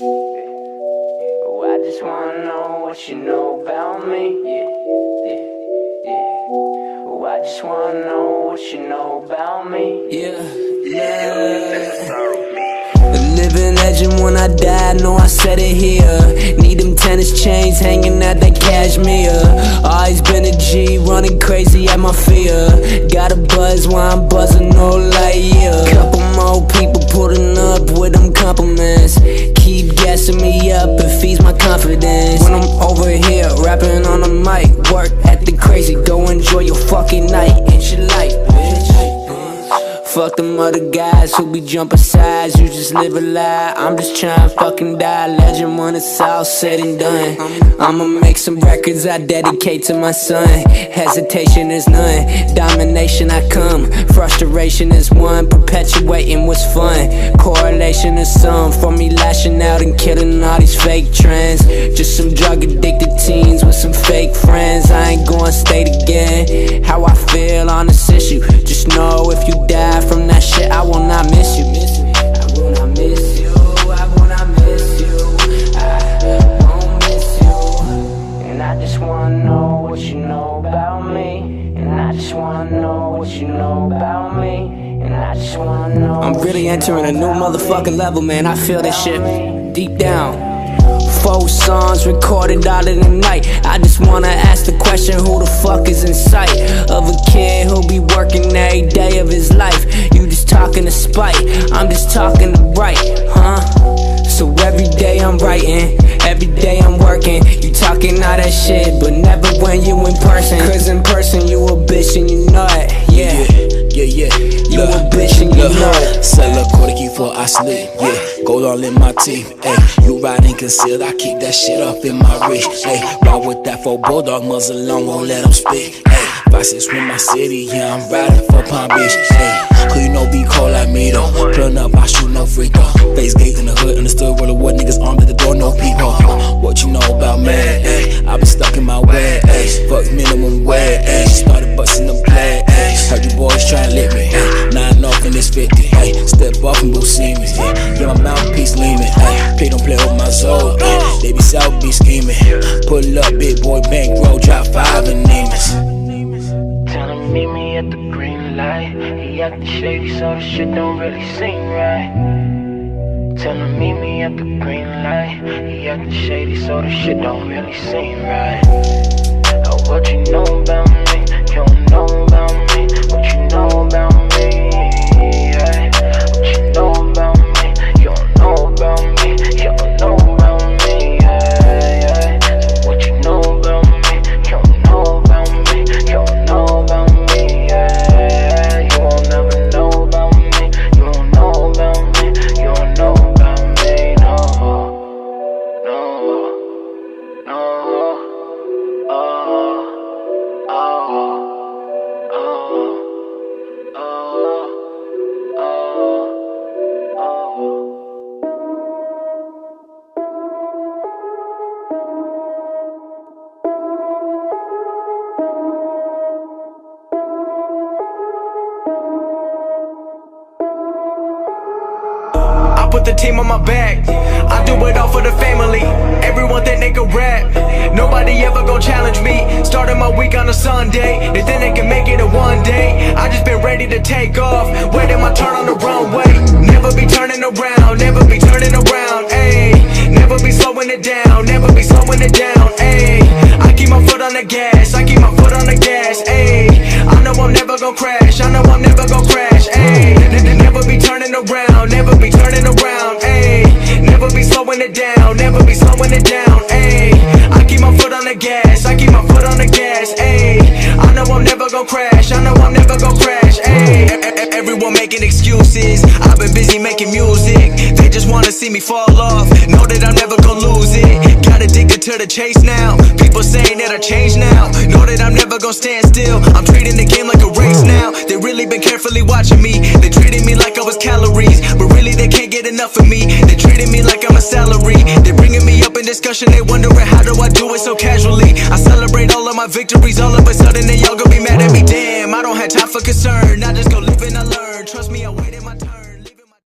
Oh, I just wanna know what you know about me. Oh, I just wanna know what you know about me. Living legend when I die, know I said it here. Need them tennis chains hanging at that cashmere. Always been a G, running crazy at my fear. Got a buzz while I'm buzzing no light year. Couple more people putting up with them compliments. Keep gassing me up, it feeds my confidence. When I'm over here rapping on the mic, work at the crazy, go enjoy your fucking night. It's your life, bitch. Fuck them other guys who be jumping sides. You just live a lie, I'm just trying to fucking die. Legend when it's all said and done. I'ma make some records I dedicate to my son. Hesitation is none, domination I come. Frustration is one, perpetuating what's fun. Correlation is some, for me lashing out and killing all these fake trends. Just some drug addicted teens with some fake friends. I ain't going state again how I feel on this issue. Just know if you die from that shit, I will not miss you. I will not miss you. I will not miss you. I won't miss you. And I just wanna know what you know about me. And I just wanna know what you know about me. And I just wanna know. I'm really entering a new motherfucking level, man. I feel this shit deep down. 4 songs recorded out in the night. I just wanna ask the question, who the fuck is in sight of a kid who'll be working every day of his life? You just talking to spite, I'm just talking to right, huh? So every day I'm writing, every day I'm working. You talking all that shit, but never when you in person. Cause in person you a bitch and you know it, yeah. You a bitch and you know it. Sell a quarter key for I sleep, yeah. Gold all in my teeth, ayy. You riding concealed, I keep that shit up in my wrist, ayy. Ride with that 4 bulldog muzzle long, won't let them speak, ayy. 5-6 with my city, yeah, I'm riding for Palm Beach, ayy. Who you know be cold like me though. Pulling up, I shoot no free throw. Face gate in the hood, understood where the what niggas armed at the door, no people. What you know about me, ayy? I been stuck in my way, ayy. Fuck minimum wage, ayy. Started busting the play, ayy. Heard you boys try to lick me, ayy. 9 off in this 50, ayy. Step off and go see me, ayy. Yeah, my mouthpiece leaning, ayy. Play don't play with my soul, ayy. They be South be scheming. Pull up, big boy bankroll, drop 5 and Nemus. Tell him meet me at the green light. He actin' shady, so the shit don't really seem right. Tell him meet me at the green light. He actin' shady, so the shit don't really seem right. Oh, what you know about me? You don't know about me. What you know about me? Yeah. What you know about me? You don't know about me. You don't know about me. Yeah. So what you know about me? You don't know about me. You don't know about me. Yeah. You won't never know about me. You don't know about me. You don't know about me. No. I put the team on my back, I do it all for the family. Everyone think they can rap, nobody ever gon' challenge me. Started my week on a Sunday, they think they can make it in one day. I just been ready to take off, waiting my turn on the runway. Never be turning around, never be turning around, ayy. Never be slowing it down, never be slowing it down, ayy. I keep my foot on the gas, I keep my foot on the gas, ayy. I know I'm never gon' crash, I know I'm never gon' crash, ayy. Never be turning around, never be turning around, ayy. Never be slowing it down, never be slowing it down, ayy. I keep my foot on the gas, I keep my foot on the gas, ayy. I know I'm never gon' crash, I know I'm never gon' crash, ayy. Everyone making excuses, I've been busy making music. They just wanna see me fall off, know that I'm never gon' lose it. Got addicted to the chase now, people saying that I changed now. Know that I'm never gon' stand still, I'm treating the game like a race now. They really been carefully watching me, they treated me like I was calories, but really they can't get enough of me. They treated me like I'm a salary, they bringing me up in discussion. They wondering how do I do it so casually. I celebrate all of my victories, all of a sudden they all gonna be mad at me. Damn, I don't have time for concern.